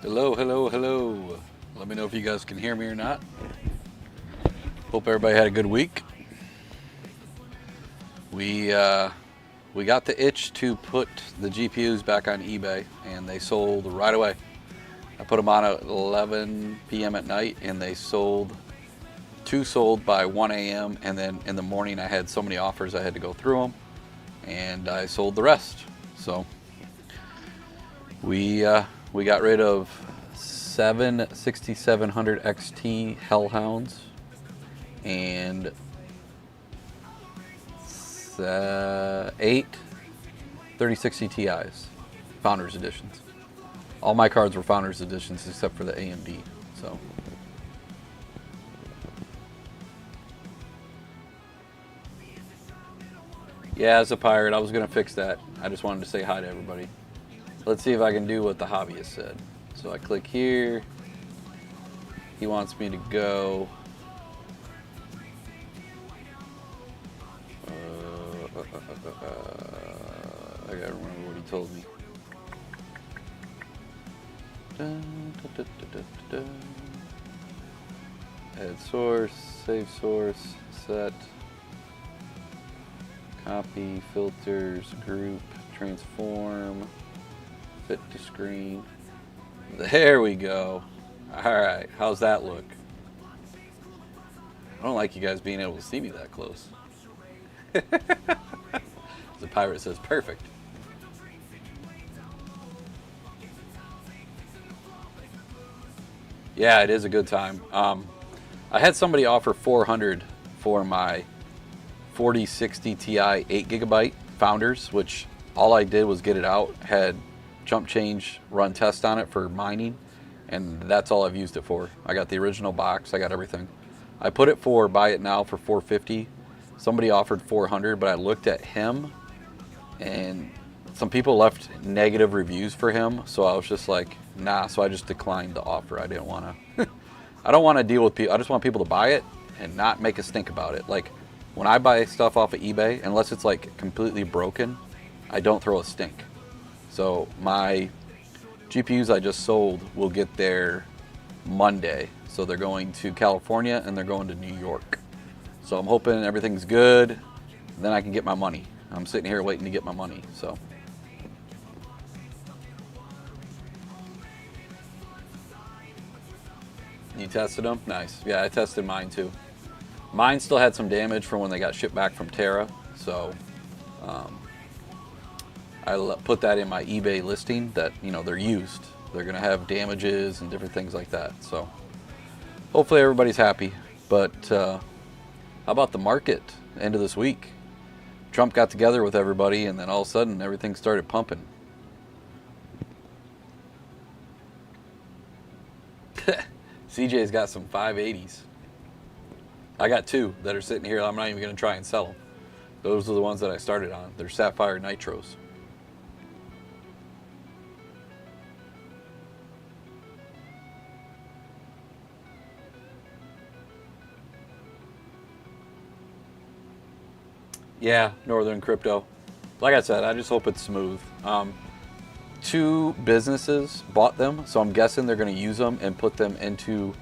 Hello, hello, hello. Let me know if you guys can hear me or not. Hope everybody had a good week. We we got the itch to put the GPUs back on eBay, and they sold right away. I put them on at 11 p.m. at night, and they sold. Two sold by 1 a.m. and then in the morning I had so many offers I had to go through them, and I sold the rest. So we got rid of 6700 XT Hellhounds and 8 3060 Ti's, Founders Editions. All my cards were Founders Editions except for the AMD. So yeah, as a pirate, I was going to fix that. I just wanted to say hi to everybody. Let's see if I can do what the hobbyist said. So I click here. He wants me to go. I gotta remember what he told me. Add source, save source, set, copy, filters, group, transform, fit to screen. There we go. Alright, how's that look? I don't like you guys being able to see me that close. The pirate says perfect. Yeah, it is a good time. I had somebody offer 400 for my 4060 Ti 8GB Founders, which all I did was get it out, had jump change run test on it for mining, and that's all I've used it for. I got the original box, I got everything. I put it for buy it now for 450. Somebody offered 400, but I looked at him and some people left negative reviews for him, so I was just like, nah, so I just declined the offer. I didn't want to I don't want to deal with people. I just want people to buy it and not make a stink about it. Like when I buy stuff off of eBay, unless it's like completely broken, I don't throw a stink. So my GPUs I just sold will get there Monday. So they're going to California and they're going to New York. So I'm hoping everything's good. Then I can get my money. I'm sitting here waiting to get my money. So you tested them? Nice. Yeah, I tested mine too. Mine still had some damage from when they got shipped back from Terra. So I put that in my eBay listing that, you know, they're used. They're going to have damages and different things like that. So hopefully everybody's happy. But how about the market end of this week? Trump got together with everybody and then all of a sudden everything started pumping. CJ's got some 580s. I got two that are sitting here. I'm not even going to try and sell them. Those are the ones that I started on. They're Sapphire Nitros. Yeah, Northern Crypto. Like I said, I just hope it's smooth. Two businesses bought them, so I'm guessing they're going to use them and put them into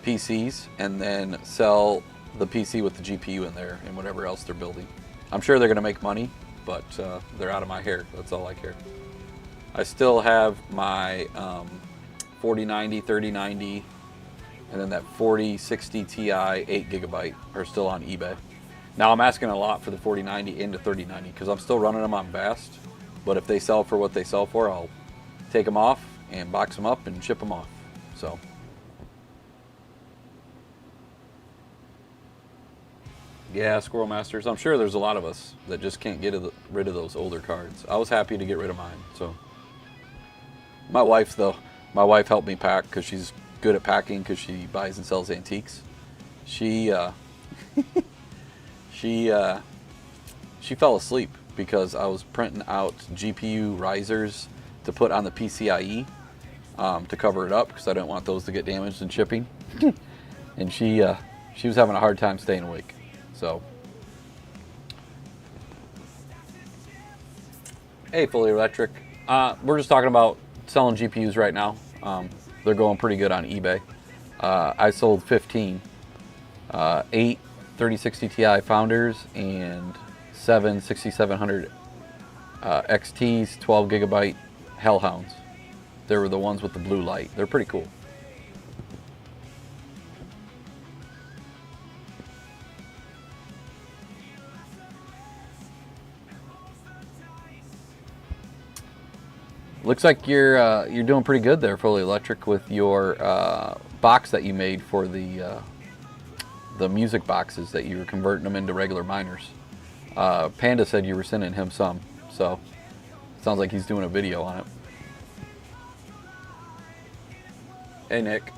PCs and then sell the PC with the GPU in there and whatever else they're building. I'm sure they're going to make money, but they're out of my hair. That's all I care. I still have my 4090, 3090, and then that 4060 Ti 8GB are still on eBay. Now I'm asking a lot for the 4090 into 3090 because I'm still running them on Vast. But if they sell for what they sell for, I'll take them off and box them up and ship them off. So yeah, Squirrel Masters. I'm sure there's a lot of us that just can't get rid of those older cards. I was happy to get rid of mine. So my wife, though, my wife helped me pack because she's good at packing because she buys and sells antiques. She she fell asleep because I was printing out GPU risers to put on the PCIe to cover it up because I didn't want those to get damaged in shipping. And she was having a hard time staying awake. So, hey, Fully Electric. We're just talking about selling GPUs right now. They're going pretty good on eBay. I sold 15, 8 3060 Ti Founders and 7 6700 XTs, 12 gigabyte Hellhounds. They were the ones with the blue light. They're pretty cool. Looks like you're doing pretty good there, Fully Electric, with your box that you made for the music boxes that you were converting them into regular miners. Panda said you were sending him some, so it sounds like he's doing a video on it. Hey Nick.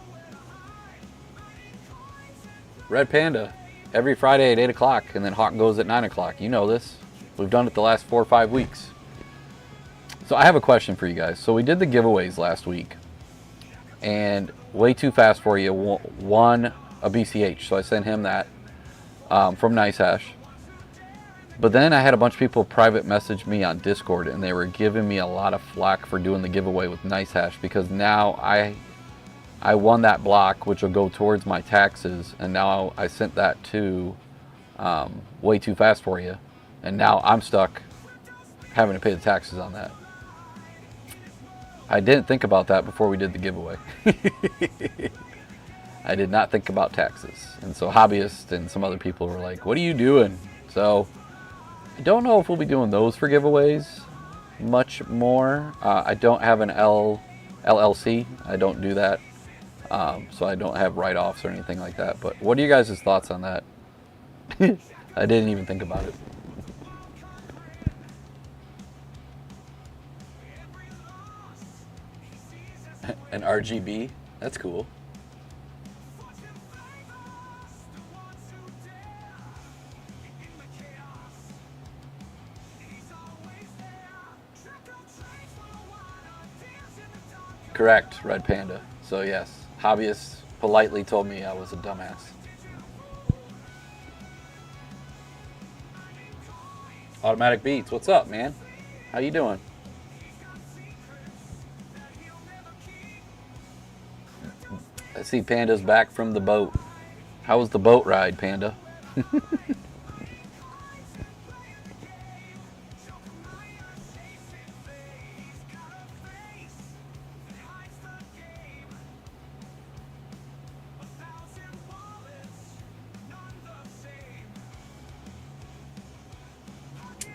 Red Panda, every Friday at 8 o'clock, and then Hawk goes at 9 o'clock. You know this. We've done it the last 4 or 5 weeks. So I have a question for you guys. So we did the giveaways last week, and Way Too Fast for You won a BCH. So I sent him that from NiceHash. But then I had a bunch of people private message me on Discord, and they were giving me a lot of flack for doing the giveaway with NiceHash, because now I won that block, which will go towards my taxes, and now I sent that to Way Too Fast for You, and now I'm stuck having to pay the taxes on that. I didn't think about that before we did the giveaway. I did not think about taxes. And so hobbyists and some other people were like, what are you doing? So I don't know if we'll be doing those for giveaways much more. I don't have an LLC. I don't do that. So I don't have write-offs or anything like that. But what are you guys' thoughts on that? I didn't even think about it. An RGB? That's cool. Correct, Red Panda. So yes, hobbyists politely told me I was a dumbass. Automatic Beats, what's up, man? How you doing? I see Panda's back from the boat. How was the boat ride, Panda?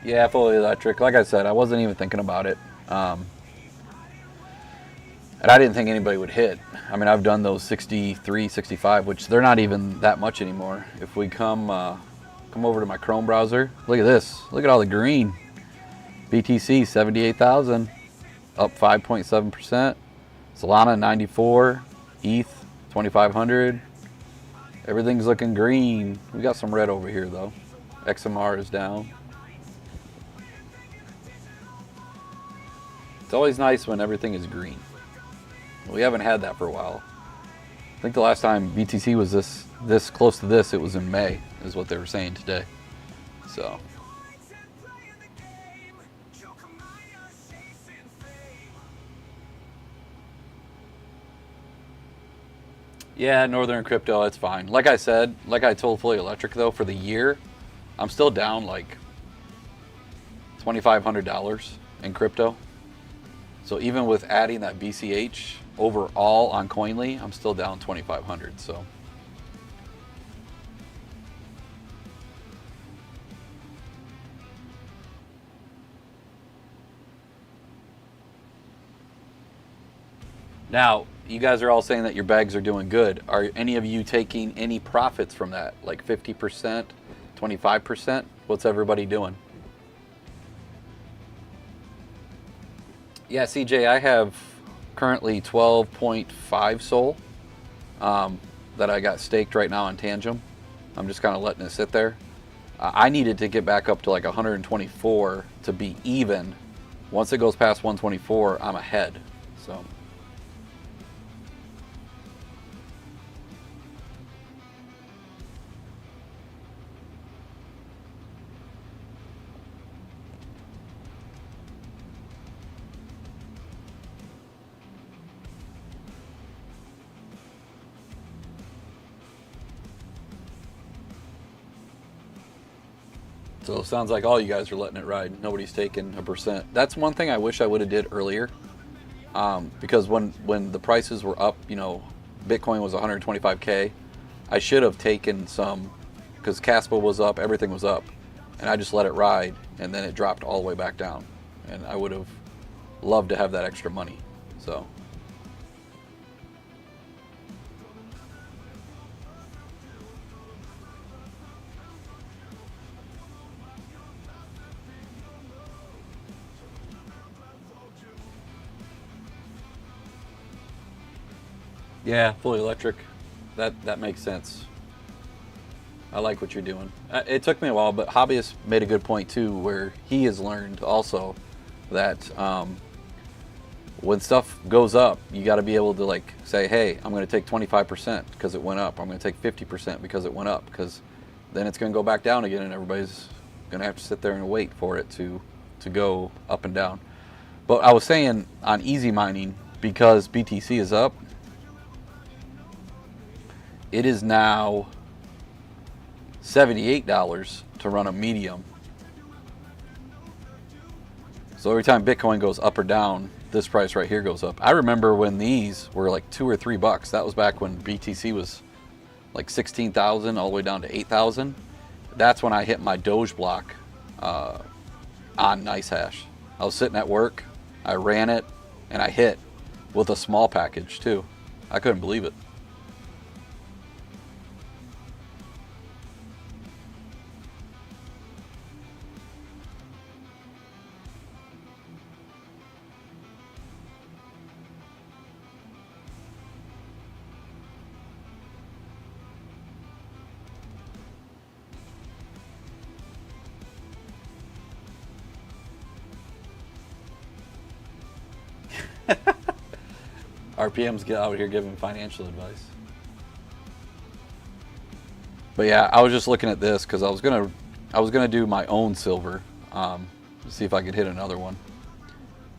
Yeah, Fully Electric. Like I said, I wasn't even thinking about it. And I didn't think anybody would hit. I mean, I've done those 63, 65, which they're not even that much anymore. If we come over to my Chrome browser, look at this. Look at all the green. BTC 78,000, up 5.7%. Solana 94, ETH 2,500. Everything's looking green. We got some red over here though. XMR is down. It's always nice when everything is green. We haven't had that for a while. I think the last time BTC was this close to this, it was in May, is what they were saying today. So. Yeah, Northern Crypto, it's fine. Like I said, like I told Fully Electric though, for the year, I'm still down like $2,500 in crypto. So even with adding that BCH overall on Coinly, I'm still down 2,500. So now you guys are all saying that your bags are doing good. Are any of you taking any profits from that? Like 50%, 25%? What's everybody doing? Yeah, CJ, I have currently 12.5 SOL that I got staked right now on Tangem. I'm just kind of letting it sit there. I needed to get back up to like 124 to be even. Once it goes past 124, I'm ahead. So. So it sounds like all you guys are letting it ride. Nobody's taking a percent. That's one thing I wish I would have did earlier. Because when the prices were up, you know, Bitcoin was 125K, I should have taken some, because Caspa was up, everything was up, and I just let it ride, and then it dropped all the way back down, and I would have loved to have that extra money. So yeah, fully electric, that makes sense. I like what you're doing. It took me a while, but Hobbyist made a good point too, where he has learned also that when stuff goes up, you got to be able to like say, hey, I'm going to take 25% because it went up. I'm going to take 50% because it went up, because then it's going to go back down again, and everybody's going to have to sit there and wait for it to go up and down. But I was saying on easy mining, because BTC is up, it is now $78 to run a medium. So every time Bitcoin goes up or down, this price right here goes up. I remember when these were like $2 or $3. That was back when BTC was like 16,000 all the way down to 8,000. That's when I hit my Doge block on NiceHash. I was sitting at work, I ran it, and I hit with a small package too. I couldn't believe it. RPMs get out here giving financial advice. But yeah, I was just looking at this because I was gonna do my own silver, see if I could hit another one.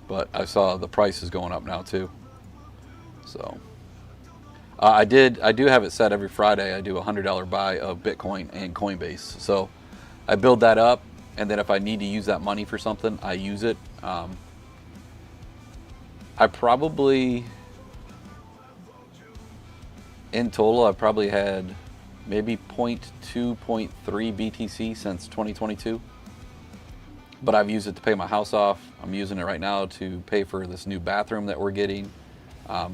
But I saw the price is going up now too. So I do have it set every Friday. I do a $100 buy of Bitcoin and Coinbase. So I build that up, and then if I need to use that money for something, I use it. I probably, in total, I've probably had maybe 0.2, 0.3 BTC since 2022. But I've used it to pay my house off. I'm using it right now to pay for this new bathroom that we're getting.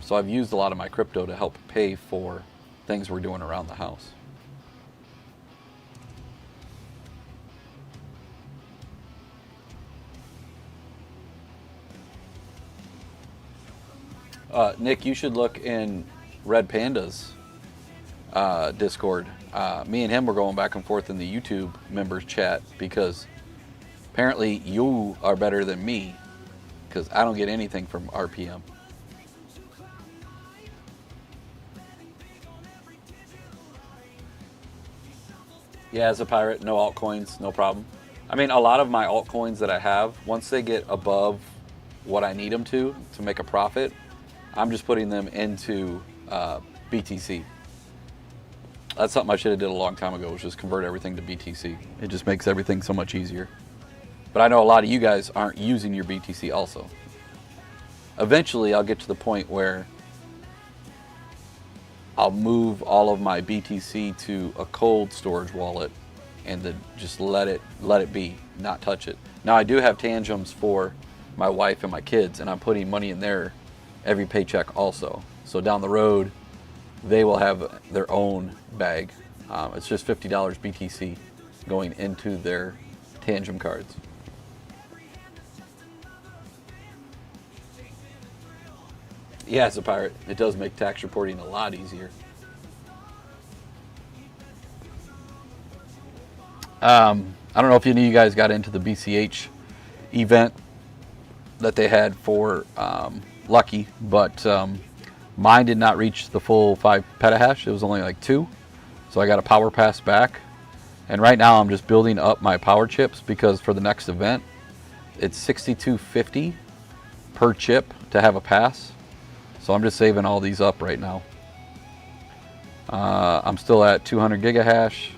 So I've used a lot of my crypto to help pay for things we're doing around the house. Nick, you should look in Red Panda's Discord. Me and him were going back and forth in the YouTube members chat because apparently you are better than me, because I don't get anything from RPM. Yeah, as a pirate, no altcoins, no problem. I mean, a lot of my altcoins that I have, once they get above what I need them to make a profit, I'm just putting them into BTC. That's something I should have did a long time ago, was just convert everything to BTC. It just makes everything so much easier. But I know a lot of you guys aren't using your BTC also. Eventually, I'll get to the point where I'll move all of my BTC to a cold storage wallet and then just let it be, not touch it. Now, I do have tangems for my wife and my kids, and I'm putting money in there every paycheck also. So down the road, they will have their own bag. It's just $50 BTC going into their tangem cards. Yeah, as a pirate, it does make tax reporting a lot easier. I don't know if any of you guys got into the BCH event that they had for Lucky, but mine did not reach the full 5 petahash. It was only like 2, so I got a power pass back. And right now I'm just building up my power chips, because for the next event it's $62.50 per chip to have a pass. So I'm just saving all these up right now. I'm still at 200 gigahash.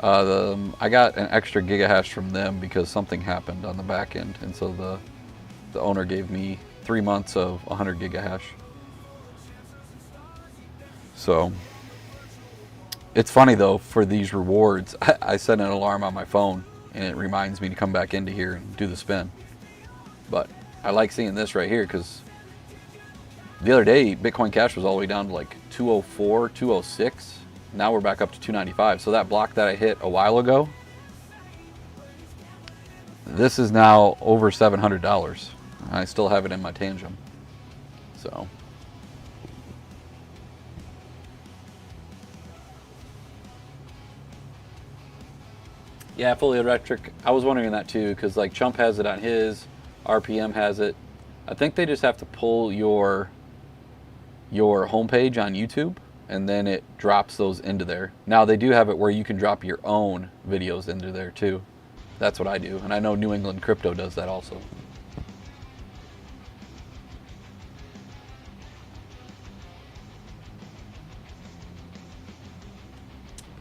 I got an extra gigahash from them because something happened on the back end, and so the owner gave me 3 months of 100 gigahash. So it's funny though, for these rewards, I set an alarm on my phone and it reminds me to come back into here and do the spin. But I like seeing this right here because the other day Bitcoin Cash was all the way down to like 204, 206. Now we're back up to 295. So that block that I hit a while ago, this is now over $700. I still have it in my Tangem. So yeah, fully electric. I was wondering that too, because like Chump has it on his, RPM has it. I think they just have to pull your homepage on YouTube, and then it drops those into there. Now they do have it where you can drop your own videos into there too. That's what I do, and I know New England Crypto does that also.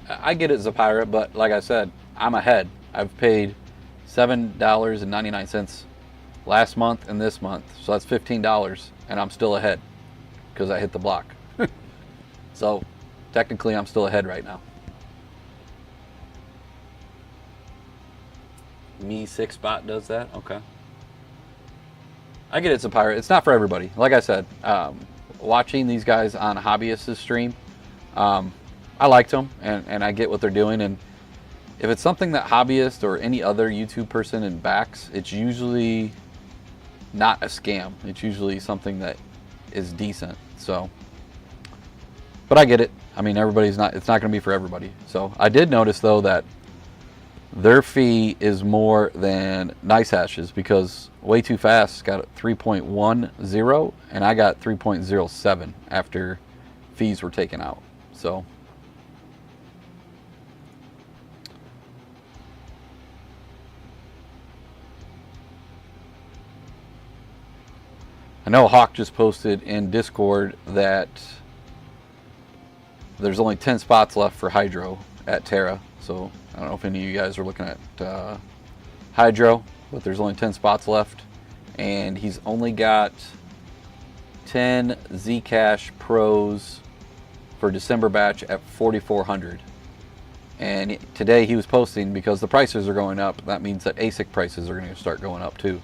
I get it as a pirate, but like I said, I'm ahead. I've paid $7.99 last month and this month, so that's $15, and I'm still ahead because I hit the block. So technically I'm still ahead right now. Me6bot does that? Okay. I get it's a pirate. It's not for everybody. Like I said, watching these guys on Hobbyists' stream, I liked them, and I get what they're doing. And if it's something that Hobbyist or any other YouTube person backs, it's usually not a scam. It's usually something that is decent. So, but I get it. I mean, it's not going to be for everybody. So I did notice though that their fee is more than NiceHash's, because Way Too Fast got 3.10 and I got 3.07 after fees were taken out. So I know Hawk just posted in Discord that there's only 10 spots left for Hydro at Terra. So I don't know if any of you guys are looking at Hydro, but there's only 10 spots left. And he's only got 10 Zcash Pros for December batch at 4,400. And today he was posting, because the prices are going up, that means that ASIC prices are going to start going up too.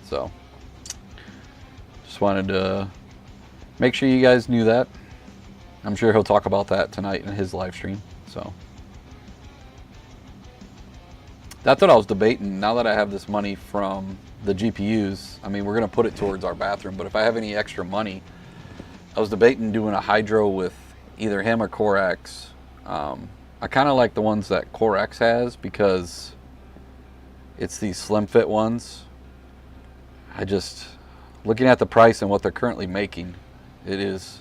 So just wanted to make sure you guys knew that. I'm sure he'll talk about that tonight in his live stream. So that's what I was debating. Now that I have this money from the GPUs, I mean, we're going to put it towards our bathroom, but if I have any extra money, I was debating doing a Hydro with either him or CoreX. I kind of like the ones that CoreX has because it's these slim fit ones. Looking at the price and what they're currently making, it is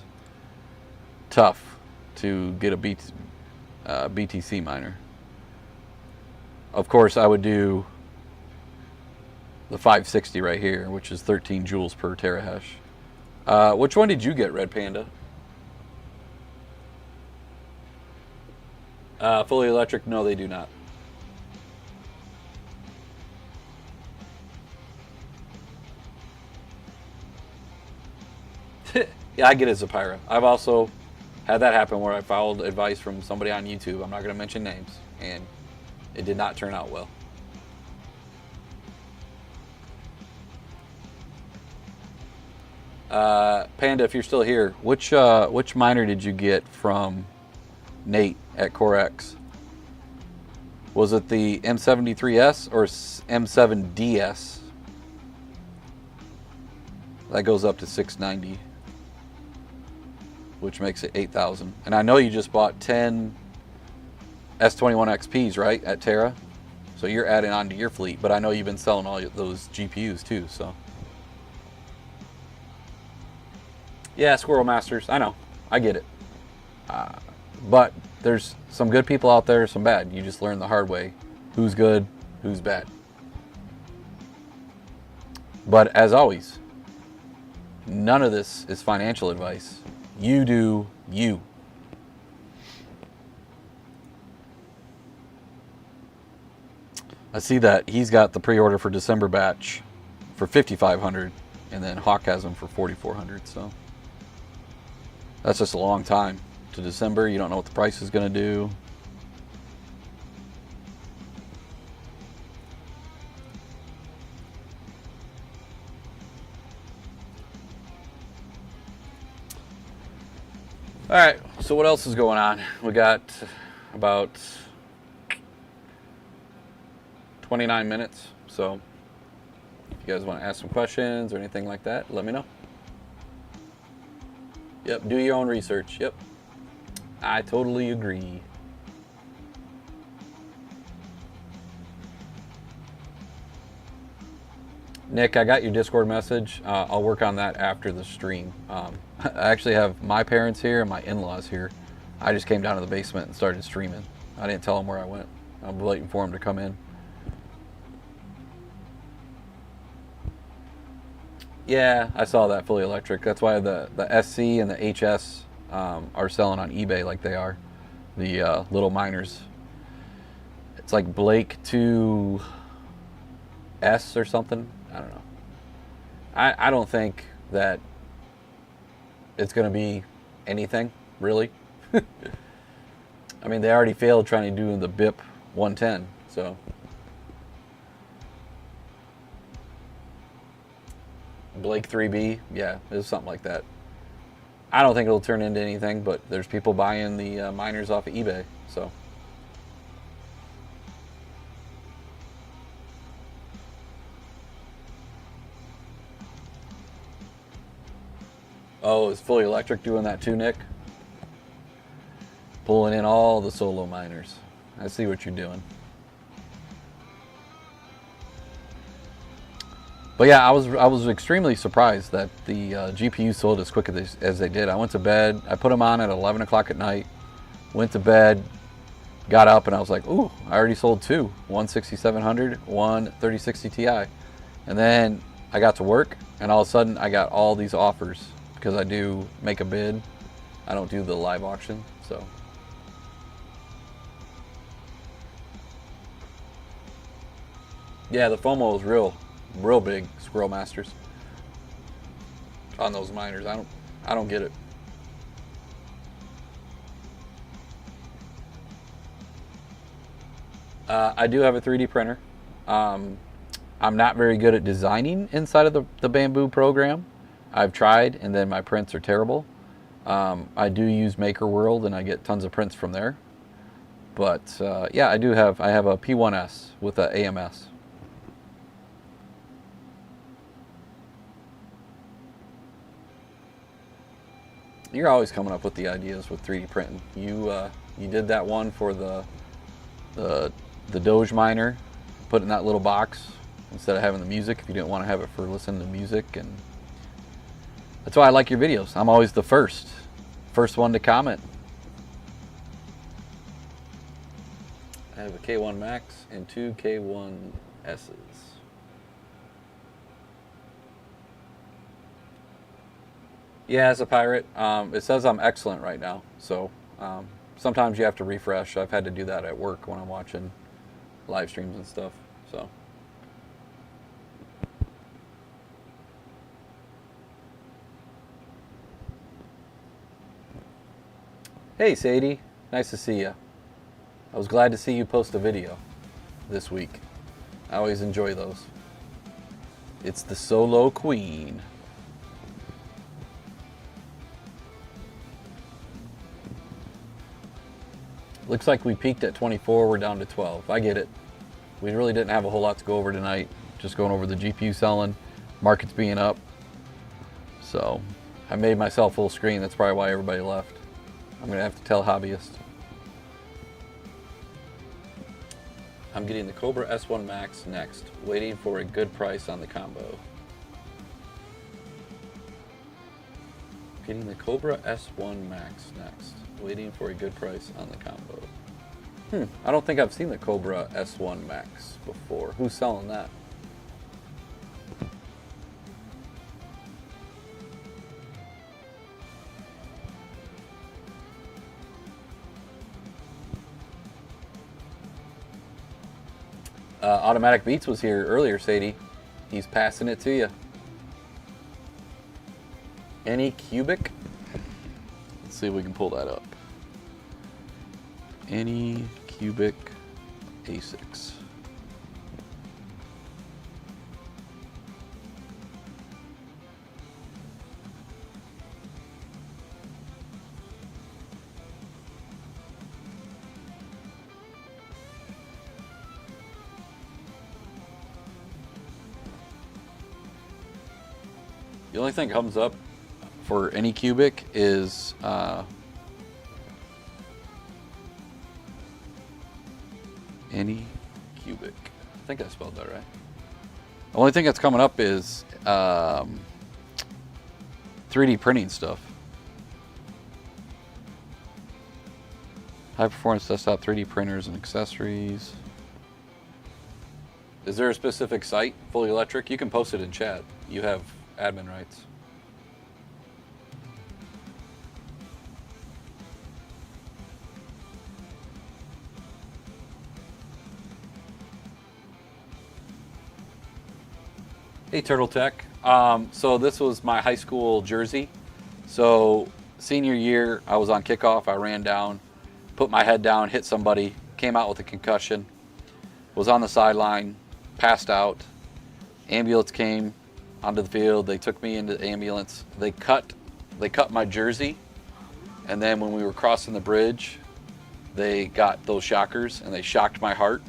tough to get a BTC miner. Of course, I would do the 560 right here, which is 13 joules per terahash. Which one did you get, Red Panda? Fully electric? No, they do not. Yeah, I get it, Zapira. I've also had that happen where I followed advice from somebody on YouTube. I'm not going to mention names, and it did not turn out well. Panda, if you're still here, which miner did you get from Nate at CoreX? Was it the M73S or M7DS? That goes up to 690, which makes it 8,000. And I know you just bought 10 S21 XPs, right, at Terra? So you're adding on to your fleet, but I know you've been selling all those GPUs too, so. Yeah, Squirrel Masters, I know, I get it. But there's some good people out there, some bad. You just learn the hard way who's good, who's bad. But as always, none of this is financial advice. You do you. I see that he's got the pre-order for December batch for 5,500, and then Hawk has them for 4,400. So that's just a long time to December. You don't know what the price is going to do. All right, so what else is going on? We got about 29 minutes, so if you guys want to ask some questions or anything like that, let me know. Yep, do your own research. Yep, I totally agree. Nick, I got your Discord message. I'll work on that after the stream. I actually have my parents here and my in-laws here. I just came down to the basement and started streaming. I didn't tell them where I went. I'm waiting for them to come in. Yeah, I saw that fully electric. That's why the SC and the HS are selling on eBay like they are. The little miners. It's like Blake 2S or something. I don't know. I don't think that it's going to be anything, really. I mean, they already failed trying to do the BIP 110, so. Blake 3B, yeah, it's something like that. I don't think it'll turn into anything, but there's people buying the miners off of eBay, so. Oh, is Fully Electric doing that too, Nick? Pulling in all the solo miners. I see what you're doing. But yeah, I was extremely surprised that the GPU sold as quick as they did. I went to bed. I put them on at 11 o'clock at night. Went to bed. Got up and I was like, ooh, I already sold two. One 6700, one 3060 Ti. And then I got to work and all of a sudden I got all these offers because I do make a bid. I don't do the live auction, so. Yeah, the FOMO is real big, Squirrel Masters, on those miners. I don't get it. I do have a 3D printer. I'm not very good at designing inside of the Bamboo program. I've tried, and then my prints are terrible. I do use Maker World, and I get tons of prints from there. But yeah, I have a P1S with a AMS. You're always coming up with the ideas with 3D printing. You did that one for the Doge miner, put it in that little box instead of having the music if you didn't want to have it for listening to music. And that's why I like your videos. I'm always the first one to comment. I have a K1 Max and two K1Ss. Yeah, as a pirate, it says I'm excellent right now, so sometimes you have to refresh. I've had to do that at work when I'm watching live streams and stuff, so. Hey Sadie, nice to see you. I was glad to see you post a video this week. I always enjoy those. It's the Solo Queen. Looks like we peaked at 24, we're down to 12. I get it. We really didn't have a whole lot to go over tonight. Just going over the GPU selling, markets being up. So I made myself full screen. That's probably why everybody left. I'm gonna have to tell hobbyists. I'm getting the Cobra S1 Max next, waiting for a good price on the combo. Getting the Cobra S1 Max next, waiting for a good price on the combo. I don't think I've seen the Cobra S1 Max before. Who's selling that? Automatic Beats was here earlier, Sadie. He's passing it to you. Any Cubic? Let's see if we can pull that up. Any Cubic ASICs. The only thing that comes up for Any Cubic is Any Cubic. I think I spelled that right. The only thing that's coming up is 3D printing stuff. High performance desktop 3D printers and accessories. Is there a specific site, Fully Electric? You can post it in chat. You have admin rights. Hey, Turtle Tech. So this was my high school jersey. So senior year, I was on kickoff. I ran down, put my head down, hit somebody, came out with a concussion, was on the sideline, passed out. Ambulance came onto the field. They took me into the ambulance. They cut my jersey, and then when we were crossing the bridge, they got those shockers and they shocked my heart.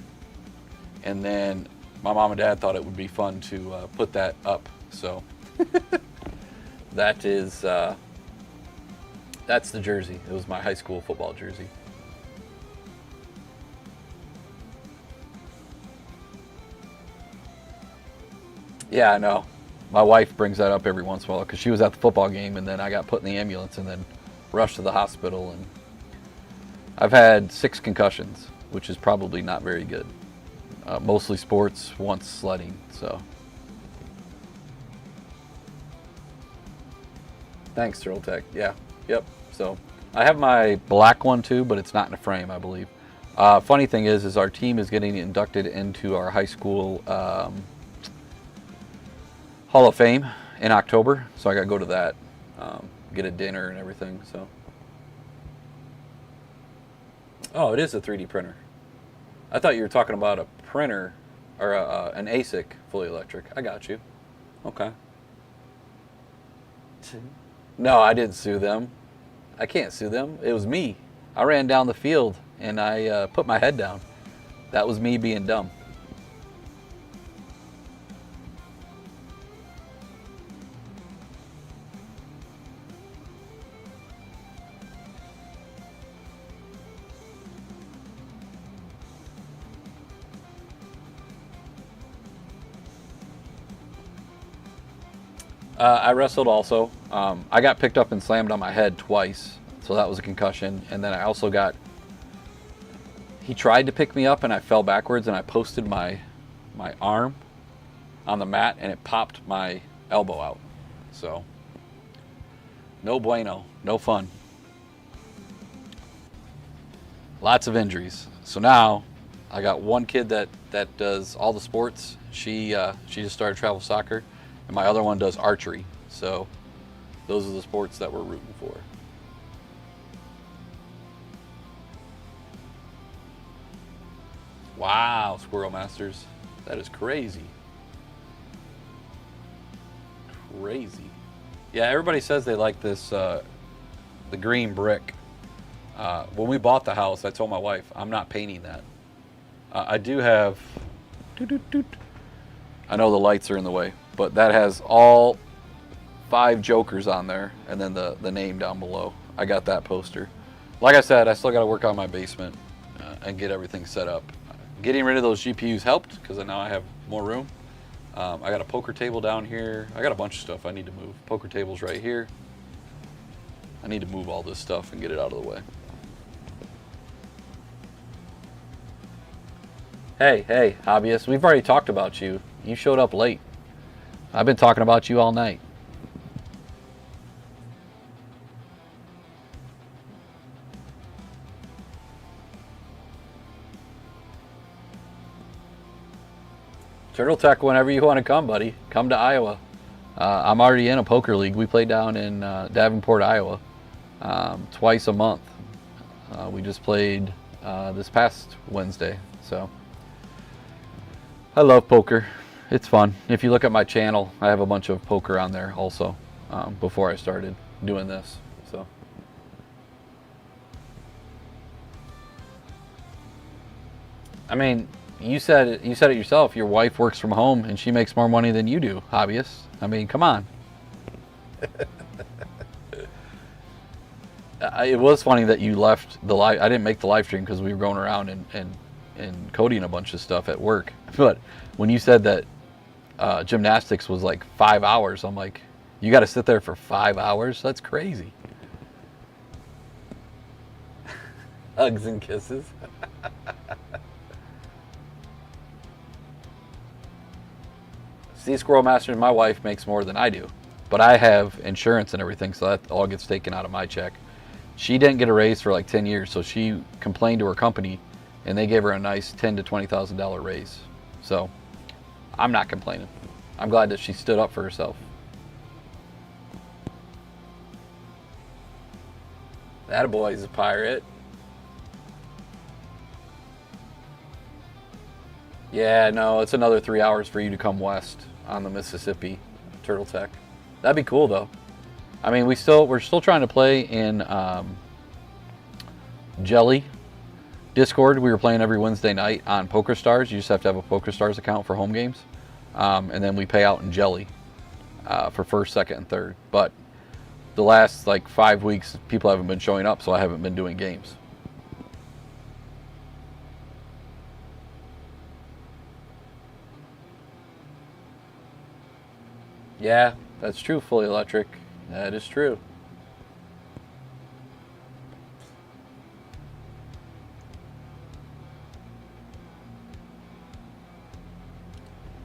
And then my mom and dad thought it would be fun to put that up. So that is that's the jersey. It was my high school football jersey. Yeah, I know. My wife brings that up every once in a while because she was at the football game and then I got put in the ambulance and then rushed to the hospital. And I've had 6 concussions, which is probably not very good. Mostly sports, once sledding. So thanks, Turtle Tech. Yeah, yep. So I have my black one too, but it's not in a frame, I believe. Funny thing is our team is getting inducted into our high school Hall of Fame in October, so I got to go to that, get a dinner and everything. So, oh, it is a 3D printer. I thought you were talking about a printer or an ASIC Fully Electric. I got you. Okay. No, I didn't sue them. I can't sue them. It was me. I ran down the field and I put my head down. That was me being dumb. I wrestled also. I got picked up and slammed on my head twice, so that was a concussion. And then I also got, he tried to pick me up and I fell backwards and I posted my arm on the mat and it popped my elbow out. So, no bueno, no fun. Lots of injuries. So now I got one kid that does all the sports. She just started travel soccer. And my other one does archery. So those are the sports that we're rooting for. Wow, Squirrel Masters. That is crazy. Crazy. Yeah, everybody says they like this, the green brick. When we bought the house, I told my wife, I'm not painting that. I do have, I know the lights are in the way, but that has all 5 Jokers on there and then the name down below. I got that poster. Like I said, I still got to work on my basement and get everything set up. Getting rid of those GPUs helped because now I have more room. I got a poker table down here. I got a bunch of stuff I need to move. Poker table's right here. I need to move all this stuff and get it out of the way. Hey, hobbyist, we've already talked about you. You showed up late. I've been talking about you all night. Turtle Tech, whenever you want to come, buddy. Come to Iowa. I'm already in a poker league. We play down in Davenport, Iowa, twice a month. We just played this past Wednesday. So I love poker. It's fun. If you look at my channel, I have a bunch of poker on there also before I started doing this. So. I mean, you said it yourself. Your wife works from home and she makes more money than you do, hobbyist. I mean, come on. It was funny that you left the live. I didn't make the live stream because we were going around and coding a bunch of stuff at work. But when you said that gymnastics was like 5 hours, I'm like, you got to sit there for 5 hours? That's crazy. Hugs and kisses. See, Squirrel Master, my wife makes more than I do, but I have insurance and everything, so that all gets taken out of my check. She didn't get a raise for like 10 years, so she complained to her company, and they gave her a nice $10,000 to $20,000 raise. So I'm not complaining. I'm glad that she stood up for herself. That boy's a pirate. Yeah, no, it's another 3 hours for you to come west on the Mississippi, Turtle Tech. That'd be cool though. I mean, we're still trying to play in Jelly Discord. We were playing every Wednesday night on PokerStars. You just have to have a PokerStars account for home games, and then we pay out in Jelly for first, second, and third. But the last like 5 weeks, people haven't been showing up, so I haven't been doing games. Yeah, that's true, Fully Electric. That is true.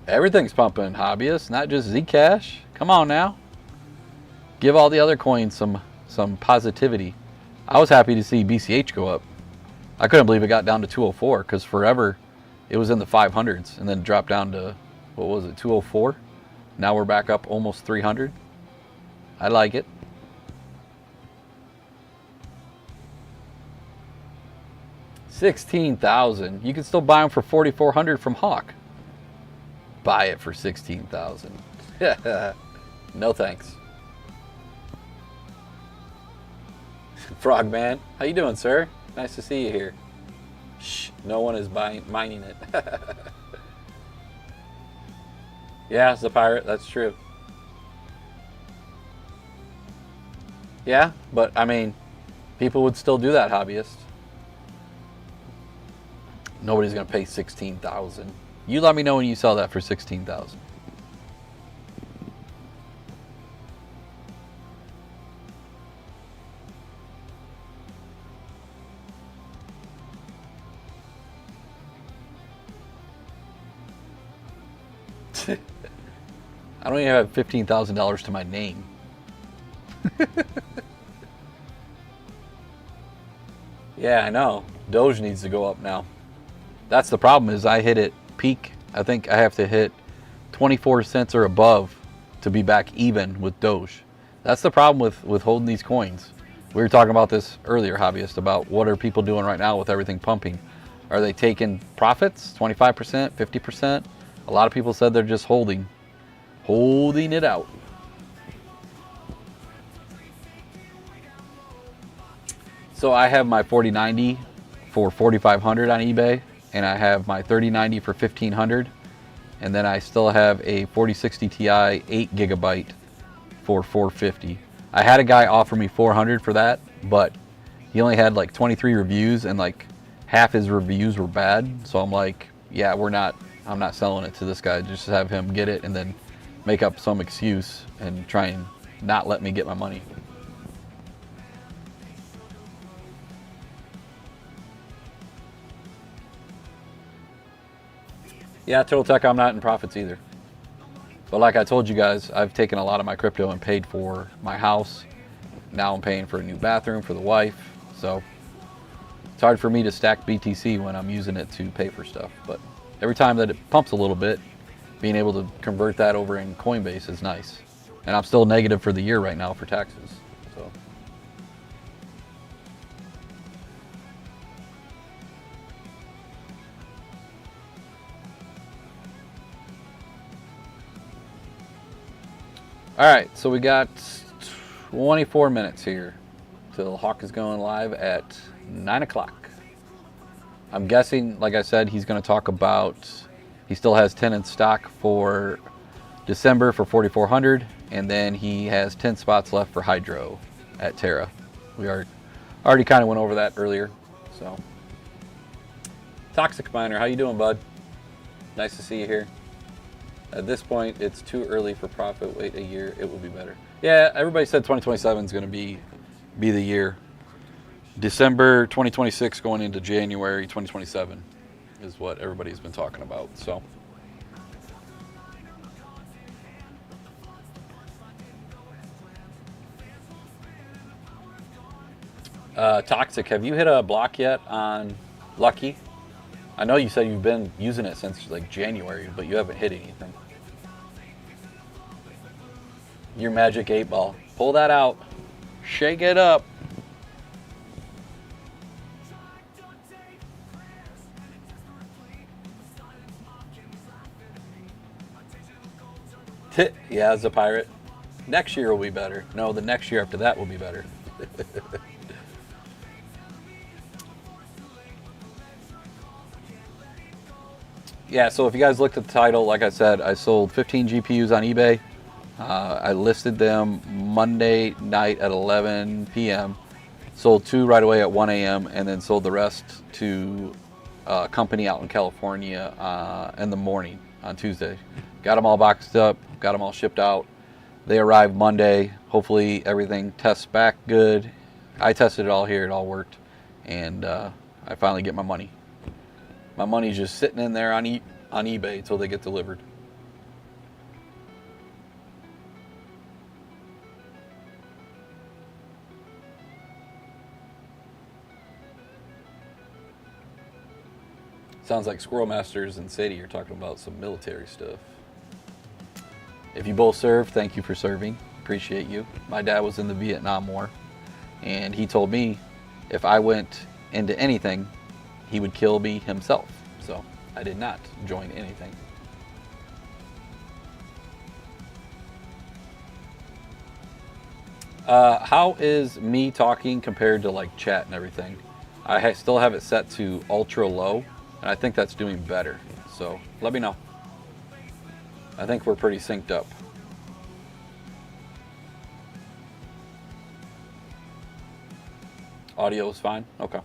Everything's pumping, hobbyists, not just Zcash. Come on now. Give all the other coins some positivity. I was happy to see BCH go up. I couldn't believe it got down to 204 because forever it was in the 500s and then dropped down to, what was it, 204? Now we're back up almost 300. I like it. $16,000. You can still buy them for $4,400 from Hawk. Buy it for $16,000. No thanks. Frogman, how you doing, sir? Nice to see you here. Shh, no one is mining it. Yeah, it's a pirate, that's true. Yeah, but I mean, people would still do that, hobbyist. Nobody's gonna pay $16,000. You let me know when you sell that for $16,000. I don't even have $15,000 to my name. Yeah, I know. Doge needs to go up now. That's the problem, is I hit it peak. I think I have to hit 24 cents or above to be back even with Doge. That's the problem with holding these coins. We were talking about this earlier, hobbyist, about what are people doing right now with everything pumping. Are they taking profits, 25%, 50%? A lot of people said they're just holding it out. So I have my 4090 for $4,500 on eBay, and I have my 3090 for $1,500, and then I still have a 4060 Ti 8GB for $450. I had a guy offer me $400 for that, but he only had like 23 reviews, and like half his reviews were bad. So I'm like, yeah, I'm not selling it to this guy. Just have him get it and then make up some excuse and try and not let me get my money. Yeah, Turtle Tech, I'm not in profits either. But like I told you guys, I've taken a lot of my crypto and paid for my house. Now I'm paying for a new bathroom for the wife. So it's hard for me to stack BTC when I'm using it to pay for stuff. But every time that it pumps a little bit, being able to convert that over in Coinbase is nice. And I'm still negative for the year right now for taxes. So. All right, so we got 24 minutes here till Hawk is going live at 9 o'clock. I'm guessing, like I said, he's going to talk about, he still has 10 in stock for December for 4,400, and then he has 10 spots left for Hydro at Terra. We already kind of went over that earlier. So, Toxic Miner, how you doing, bud? Nice to see you here. At this point, it's too early for profit. Wait a year, it will be better. Yeah, everybody said 2027 is going to be the year. December 2026 going into January 2027 is what everybody's been talking about. So, Toxic, have you hit a block yet on Lucky? I know you said you've been using it since like January, but you haven't hit anything. Your magic 8-ball. Pull that out. Shake it up. Yeah, as a pirate. Next year will be better. No, the next year after that will be better. Yeah, so if you guys looked at the title, like I said, I sold 15 GPUs on eBay. I listed them Monday night at 11 p.m. Sold 2 right away at 1 a.m. and then sold the rest to a company out in California in the morning on Tuesday. Got them all boxed up, got them all shipped out. They arrived Monday. Hopefully everything tests back good. I tested it all here, it all worked. And I finally get my money. My money's just sitting in there on eBay until they get delivered. Sounds like Squirrel Masters and Sadie are talking about some military stuff. If you both serve, thank you for serving. Appreciate you. My dad was in the Vietnam War, and he told me if I went into anything, he would kill me himself. So I did not join anything. How is me talking compared to like chat and everything? I still have it set to ultra low, and I think that's doing better. So let me know. I think we're pretty synced up. Audio is fine? Okay.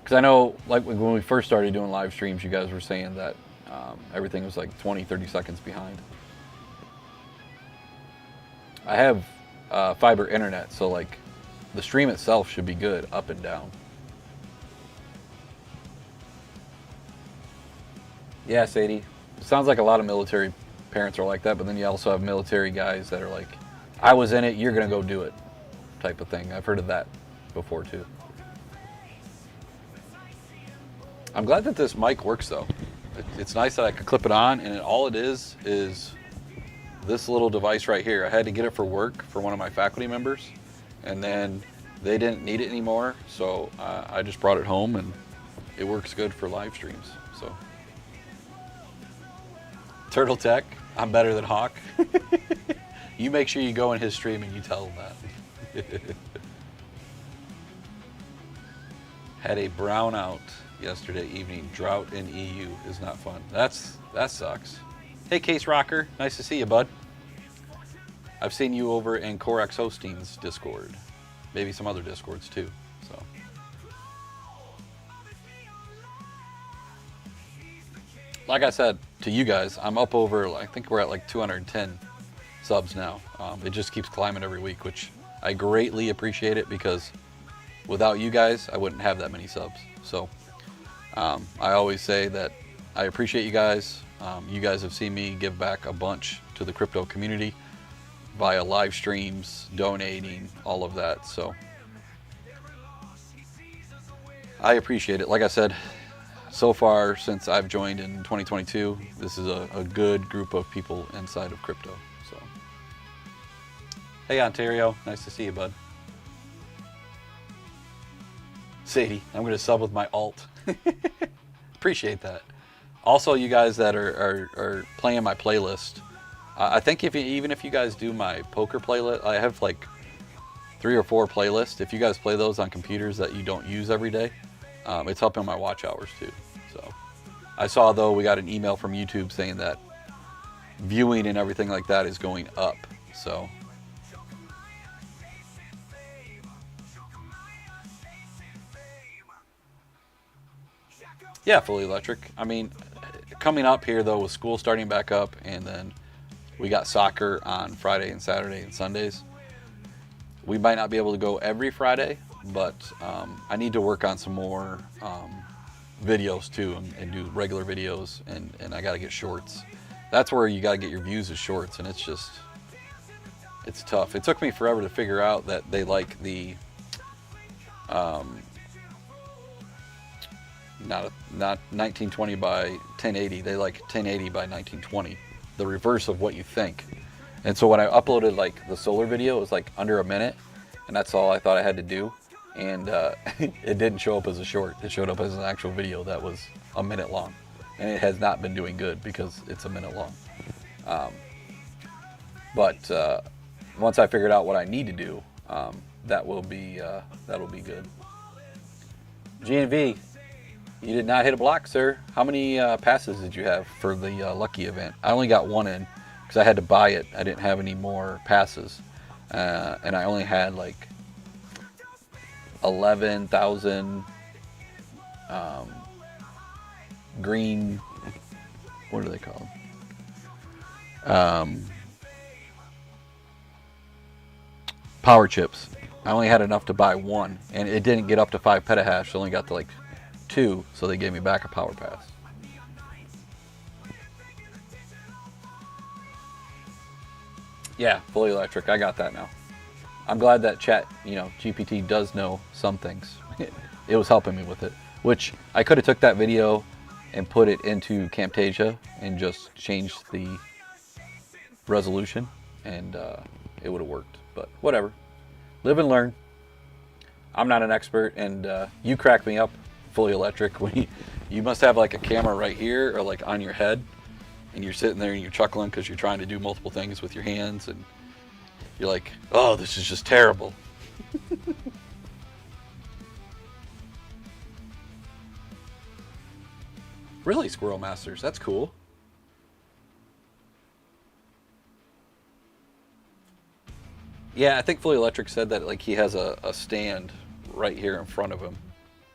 Because I know, like when we first started doing live streams, you guys were saying that everything was like 20, 30 seconds behind. I have fiber internet, so like the stream itself should be good up and down. Yeah, Sadie. Sounds like a lot of military parents are like that, but then you also have military guys that are like, I was in it, you're going to go do it type of thing. I've heard of that before too. I'm glad that this mic works though. It's nice that I can clip it on, and all it is this little device right here. I had to get it for work for one of my faculty members, and then they didn't need it anymore, so I just brought it home, and it works good for live streams. So, Turtle Tech, I'm better than Hawk. You make sure you go in his stream and you tell him that. Had a brownout yesterday evening. Drought in EU is not fun. That sucks. Hey, Case Rocker, nice to see you, bud. I've seen you over in Corax Hosting's Discord, maybe some other Discords too. So, like I said to you guys, I'm up over. I think we're at like 210 subs now. It just keeps climbing every week, which I greatly appreciate it, because without you guys, I wouldn't have that many subs. So, I always say that I appreciate you guys. You guys have seen me give back a bunch to the crypto community via live streams, donating, all of that. So I appreciate it. Like I said, so far since I've joined in 2022, this is a good group of people inside of crypto. So, hey Ontario, nice to see you, bud. Sadie, I'm going to sub with my alt. Appreciate that. Also, you guys that are playing my playlist, I think even if you guys do my poker playlist, I have like 3 or 4 playlists. If you guys play those on computers that you don't use every day, it's helping my watch hours too. So I saw though we got an email from YouTube saying that viewing and everything like that is going up. So yeah, fully electric. I mean, coming up here though with school starting back up, and then we got soccer on Friday and Saturday and Sundays. We might not be able to go every Friday, but I need to work on some more videos too, and do regular videos, and I got to get shorts. That's where you got to get your views as shorts, and it's tough. It took me forever to figure out that they like the not 1920 by 1080. They like 1080 by 1920, the reverse of what you think. And so when I uploaded like the solar video, it was like under a minute, and that's all I thought I had to do. And it didn't show up as a short. It showed up as an actual video that was a minute long, and it has not been doing good because it's a minute long. But once I figured out what I need to do, that'll be good. GNV, you did not hit a block, sir. How many passes did you have for the lucky event? I only got one in because I had to buy it. I didn't have any more passes, and I only had like 11,000 green. What are they called? Power chips. I only had enough to buy one, and it didn't get up to 5 petahash. I only got to like 2, so they gave me back a power pass. Yeah, fully electric. I got that now. I'm glad that GPT does know some things. It was helping me with it, which I could have took that video and put it into Camtasia and just changed the resolution, and it would have worked. But whatever. Live and learn. I'm not an expert, and you crack me up, fully electric. When you must have like a camera right here or like on your head, and you're sitting there and you're chuckling because you're trying to do multiple things with your hands, and you're like, oh, this is just terrible. Really, Squirrel Masters? That's cool. Yeah, I think Fully Electric said that like he has a stand right here in front of him,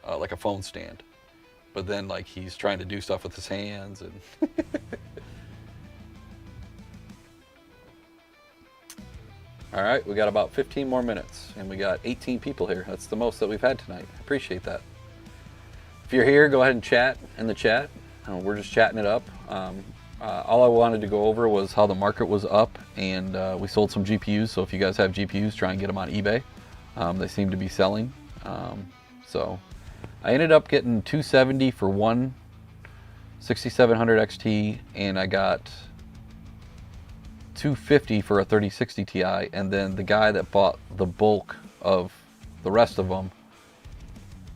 like a phone stand. But then like he's trying to do stuff with his hands and. All right, we got about 15 more minutes, and we got 18 people here. That's the most that we've had tonight. I appreciate that. If you're here, go ahead and chat in the chat. We're just chatting it up. All I wanted to go over was how the market was up, and we sold some GPUs. So if you guys have GPUs, try and get them on eBay. They seem to be selling. So I ended up getting 270 for one 6700 XT, and I got 250 for a 3060 Ti, and then the guy that bought the bulk of the rest of them,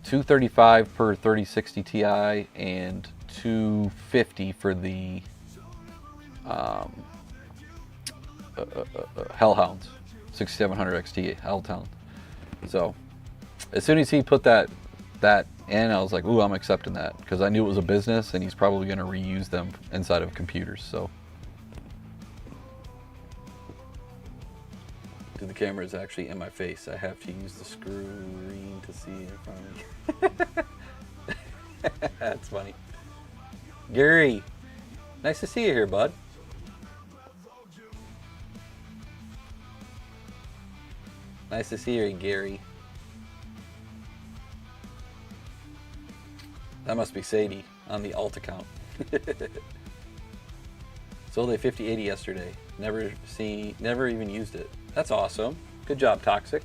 235 per 3060 Ti and 250 for the Hellhounds 6700 XT Hellhound. So as soon as he put that in, I was like, ooh, I'm accepting that, because I knew it was a business and he's probably going to reuse them inside of computers. So the camera is actually in my face. I have to use the screen to see in front of me. That's funny. Gary, nice to see you here, bud. Nice to see you, Gary. That must be Sadie on the alt account. Sold a 5080 yesterday. Never even used it. That's awesome. Good job, Toxic.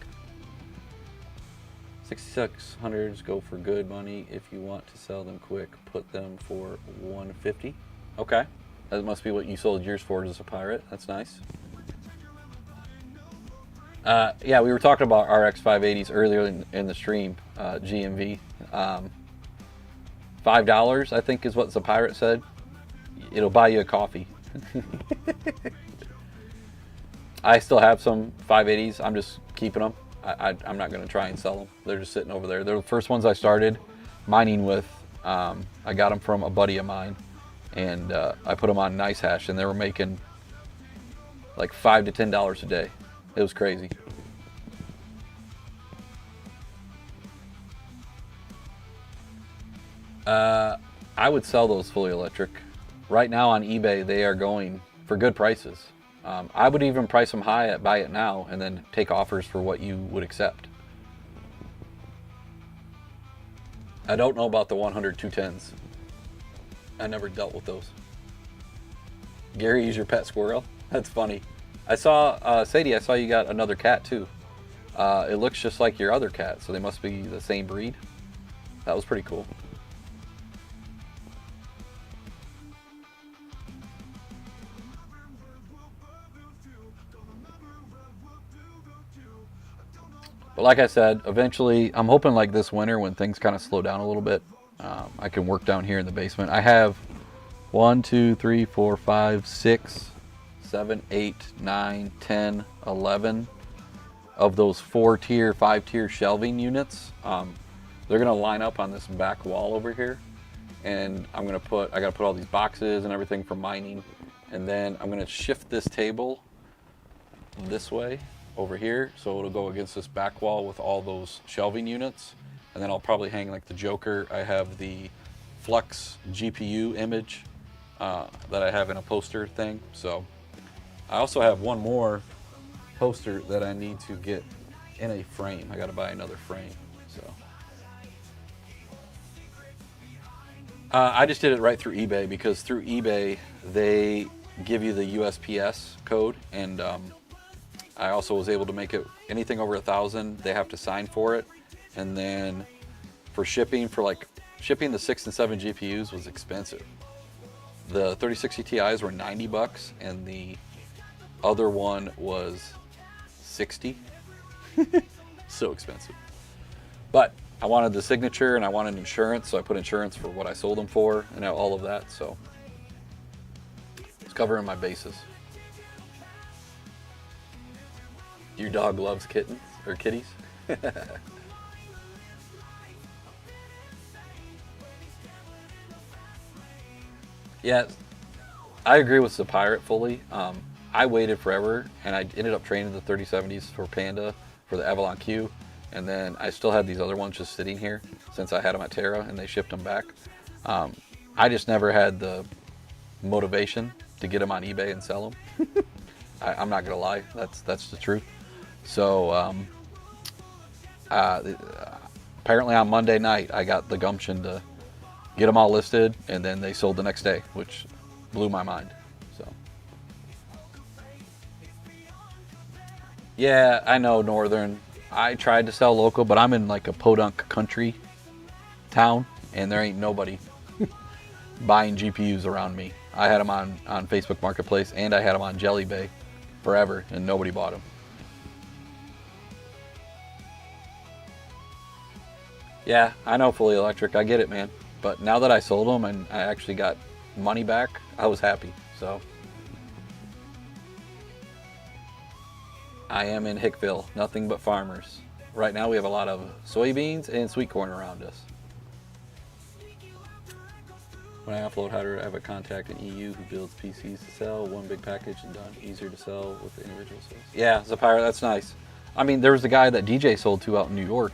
6600s go for good money. If you want to sell them quick, put them for 150. Okay, that must be what you sold yours for as a pirate. That's nice. Yeah, we were talking about RX 580s earlier in the stream. GMV, $5 I think is what the pirate said. It'll buy you a coffee. I still have some 580s. I'm just keeping them. I'm not going to try and sell them. They're just sitting over there. They're the first ones I started mining with. I got them from a buddy of mine, and I put them on NiceHash, and they were making like $5 to $10 a day. It was crazy. I would sell those fully electric. Right now on eBay, they are going for good prices. I would even price them high at buy it now and then take offers for what you would accept. I don't know about the 100 210s. I never dealt with those. Gary, is your pet squirrel? That's funny. I saw, Sadie, I saw you got another cat too. It looks just like your other cat, so they must be the same breed. That was pretty cool. But like I said, eventually, I'm hoping like this winter when things kind of slow down a little bit, I can work down here in the basement. I have 1, 2, 3, 4, 5, 6, 7, 8, 9, 10, 11 of those 4-tier, 5-tier shelving units. They're gonna line up on this back wall over here, and I gotta put all these boxes and everything for mining, and then I'm gonna shift this table this way over here so it'll go against this back wall with all those shelving units, and then I'll probably hang like the Joker. I have the Flux GPU image that I have in a poster thing. So I also have one more poster that I need to get in a frame. I got to buy another frame. So I just did it right through eBay, because through eBay they give you the USPS code, and I also was able to make it anything over 1,000. They have to sign for it, and then for shipping, shipping the 6 and 7 GPUs was expensive. The 3060 Ti's were $90, and the other one was $60. So expensive. But I wanted the signature and I wanted insurance, so I put insurance for what I sold them for and all of that. So it's covering my bases. Your dog loves kittens or kitties? Yeah, I agree with the pirate fully. I waited forever, and I ended up training the 3070s for Panda for the Avalon Q, and then I still had these other ones just sitting here since I had them at Terra, and they shipped them back. I just never had the motivation to get them on eBay and sell them. I'm not gonna lie, that's the truth. So apparently on Monday night I got the gumption to get them all listed, and then they sold the next day, which blew my mind. So yeah, I know Northern. I tried to sell local, but I'm in like a podunk country town, and there ain't nobody buying GPUs around me. I had them on Facebook Marketplace, and I had them on Jelly Bay forever, and nobody bought them. Yeah, I know fully electric. I get it, man. But now that I sold them and I actually got money back, I was happy. So I am in Hickville, nothing but farmers. Right now we have a lot of soybeans and sweet corn around us. When I offload Hyder, I have a contact in EU who builds PCs to sell. One big package and done. Easier to sell with the individual sales. Yeah, Zapira, that's nice. I mean, there was the guy that DJ sold to out in New York.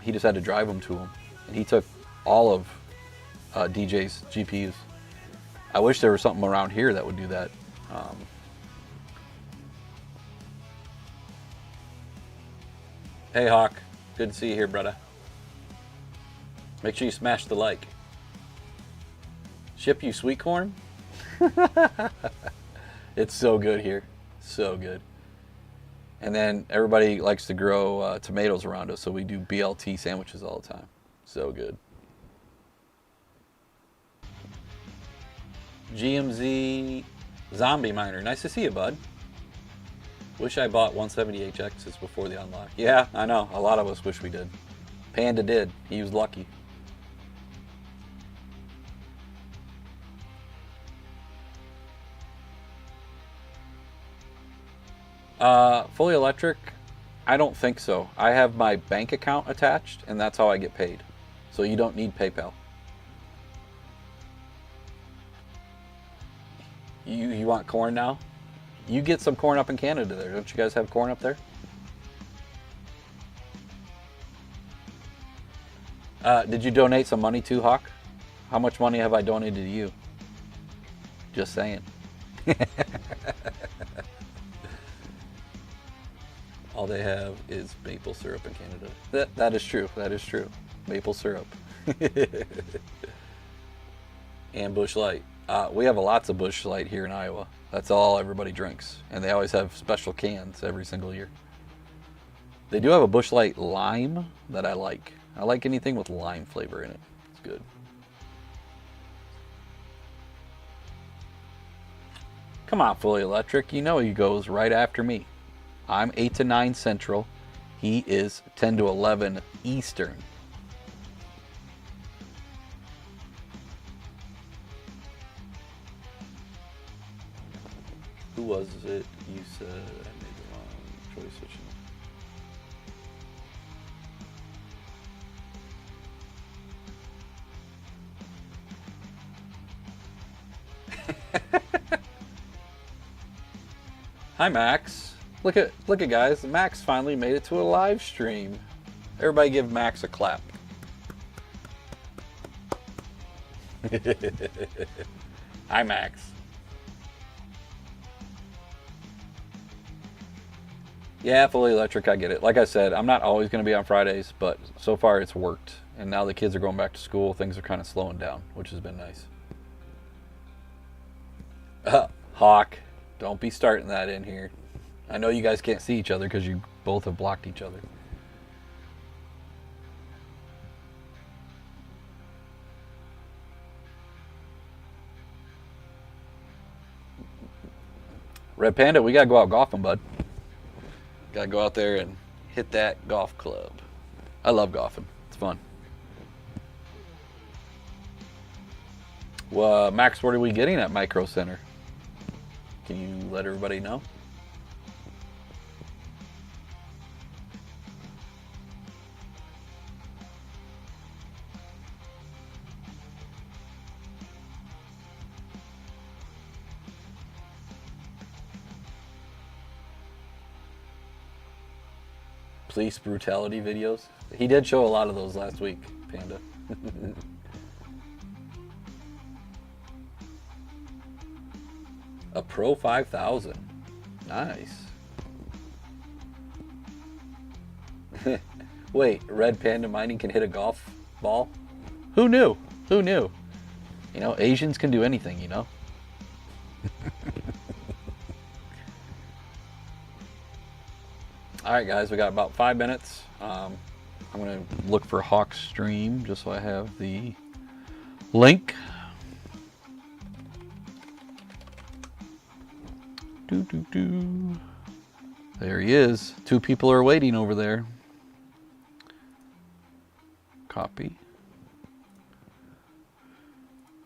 He just had to drive them to him, and he took all of DJ's GPUs. I wish there was something around here that would do that. Hey Hawk, good to see you here, brother. Make sure you smash the like. Ship you sweet corn? It's so good here, so good. And then everybody likes to grow tomatoes around us, so we do BLT sandwiches all the time. So good. GMZ Zombie Miner. Nice to see you, bud. Wish I bought 170HXs before the unlock. Yeah, I know. A lot of us wish we did. Panda did. He was lucky. Fully electric? I don't think so. I have my bank account attached, and that's how I get paid. So you don't need PayPal. You want corn now? You get some corn up in Canada there. Don't you guys have corn up there? Did you donate some money to Hawk? How much money have I donated to you? Just saying. All they have is maple syrup in Canada. That is true. That is true. Maple syrup. And Busch Light. We have lots of Busch Light here in Iowa. That's all everybody drinks. And they always have special cans every single year. They do have a Busch Light lime that I like. I like anything with lime flavor in it. It's good. Come on, Fully Electric. You know he goes right after me. I'm 8 to 9 Central. He is 10 to 11 Eastern. Who was it you said I made the wrong choice switching? Hi, Max. Look at guys. Max finally made it to a live stream. Everybody give Max a clap. Hi, Max. Yeah, Fully Electric, I get it. Like I said, I'm not always going to be on Fridays, but so far it's worked. And now the kids are going back to school. Things are kind of slowing down, which has been nice. Hawk, don't be starting that in here. I know you guys can't see each other because you both have blocked each other. Red Panda, we got to go out golfing, bud. Got to go out there and hit that golf club. I love golfing. It's fun. Well, Max, what are we getting at Micro Center? Can you let everybody know? Police brutality videos. He did show a lot of those last week, Panda. A Pro 5000. Nice. Wait, Red Panda Mining can hit a golf ball? Who knew? Who knew? You know, Asians can do anything, you know? All right, guys, we got about 5 minutes. I'm going to look for Hawk's stream just so I have the link. There he is. 2 people are waiting over there. Copy.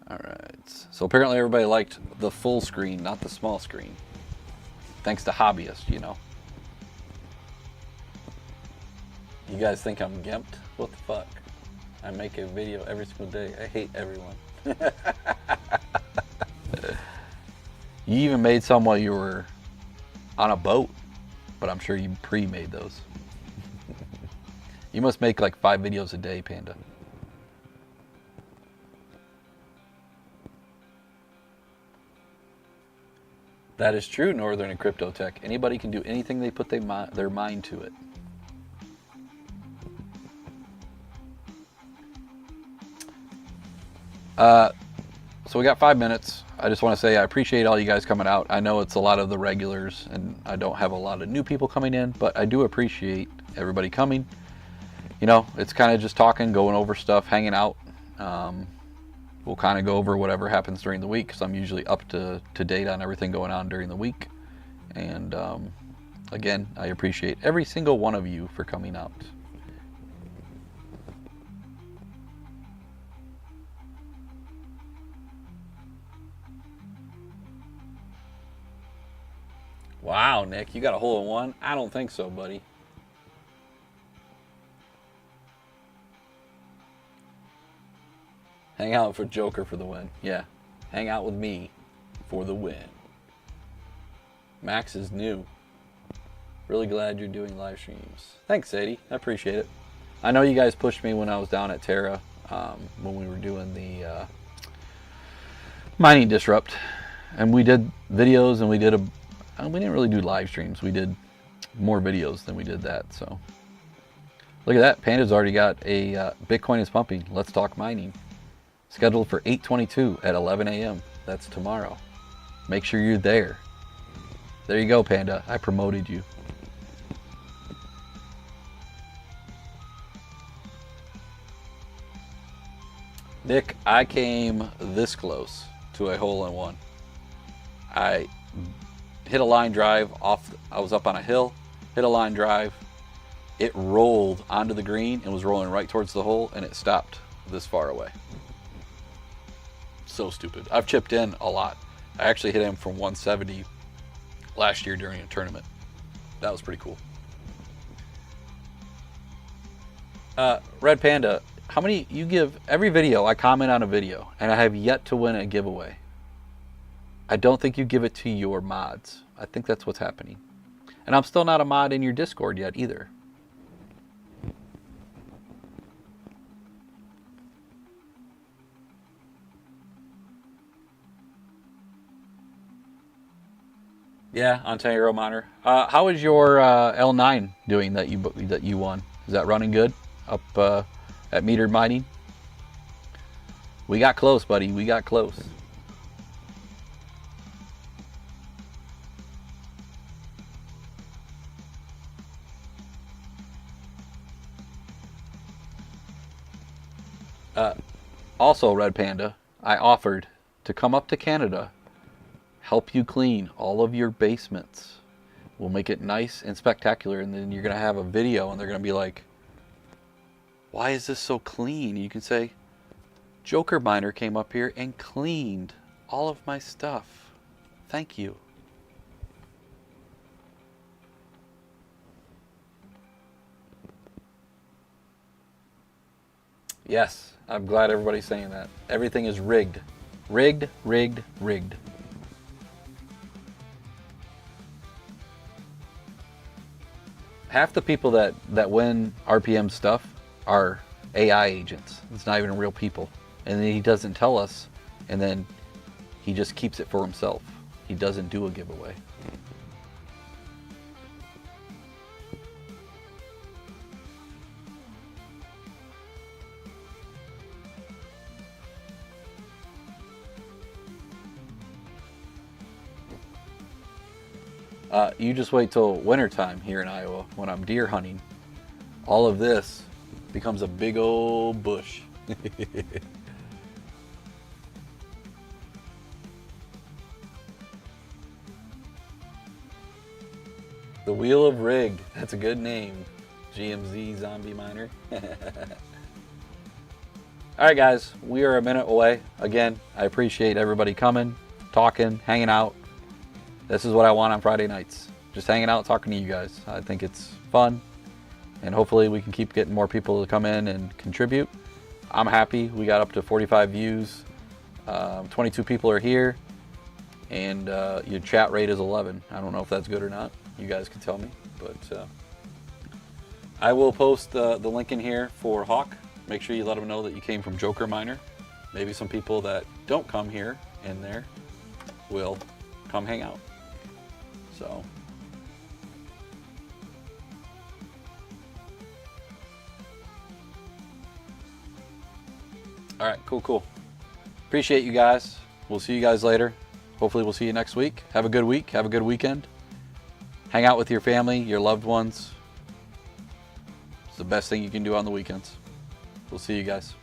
All right. So apparently everybody liked the full screen, not the small screen. Thanks to hobbyists, you know. You guys think I'm gimped? What the fuck? I make a video every single day. I hate everyone. You even made some while you were on a boat, but I'm sure you pre-made those. You must make like 5 videos a day, Panda. That is true, Northern and Cryptotech. Anybody can do anything they put their mind to it. So we got 5 minutes. I just want to say I appreciate all you guys coming out. I know it's a lot of the regulars and I don't have a lot of new people coming in, but I do appreciate everybody coming. You know, it's kind of just talking, going over stuff, hanging out. We'll kind of go over whatever happens during the week because I'm usually up to date on everything going on during the week. And again, I appreciate every single one of you for coming out. Wow, Nick, you got a hole in one? I don't think so, buddy. Hang out for Joker for the win. Yeah, hang out with me for the win. Max is new. Really glad you're doing live streams. Thanks, Sadie. I appreciate it. I know you guys pushed me when I was down at Terra when we were doing the mining disrupt, and we did videos, and we didn't really do live streams. We did more videos than we did that. So look at that. Panda's already got a Bitcoin is pumping. Let's talk mining. Scheduled for 8/22 at 11 a.m. That's tomorrow. Make sure you're there. There you go, Panda. I promoted you. Nick, I came this close to a hole in one. I hit a line drive off. I was up on a hill, hit a line drive. It rolled onto the green and was rolling right towards the hole, and it stopped this far away. So stupid. I've chipped in a lot. I actually hit him from 170 last year during a tournament. That was pretty cool. Red Panda, how many you give every video? I comment on a video, and I have yet to win a giveaway. I don't think you give it to your mods. I think that's what's happening. And I'm still not a mod in your Discord yet either. Yeah, Ontario Miner. How is your L9 doing that you won? Is that running good up at Metered Mining? We got close, buddy. We got close. Also, Red Panda, I offered to come up to Canada, help you clean all of your basements. We'll make it nice and spectacular, and then you're going to have a video, and they're going to be like, why is this so clean? You can say, Joker Miner came up here and cleaned all of my stuff. Thank you. Yes, I'm glad everybody's saying that. Everything is rigged. Rigged, rigged, rigged. Half the people that win RPM stuff are AI agents. It's not even real people. And then he doesn't tell us, and then he just keeps it for himself. He doesn't do a giveaway. You just wait till wintertime here in Iowa when I'm deer hunting. All of this becomes a big old bush. The Wheel of Rigged. That's a good name. GMZ Zombie Miner. Alright guys, we are a minute away. Again, I appreciate everybody coming, talking, hanging out. This is what I want on Friday nights. Just hanging out, talking to you guys. I think it's fun. And hopefully we can keep getting more people to come in and contribute. I'm happy. We got up to 45 views. 22 people are here. And your chat rate is 11. I don't know if that's good or not. You guys can tell me. But I will post the link in here for Hawk. Make sure you let them know that you came from Joker Miner. Maybe some people that don't come here in there will come hang out. So. All right, cool. Appreciate you guys. We'll see you guys later. Hopefully we'll see you next week. Have a good week. Have a good weekend. Hang out with your family, your loved ones. It's the best thing you can do on the weekends. We'll see you guys.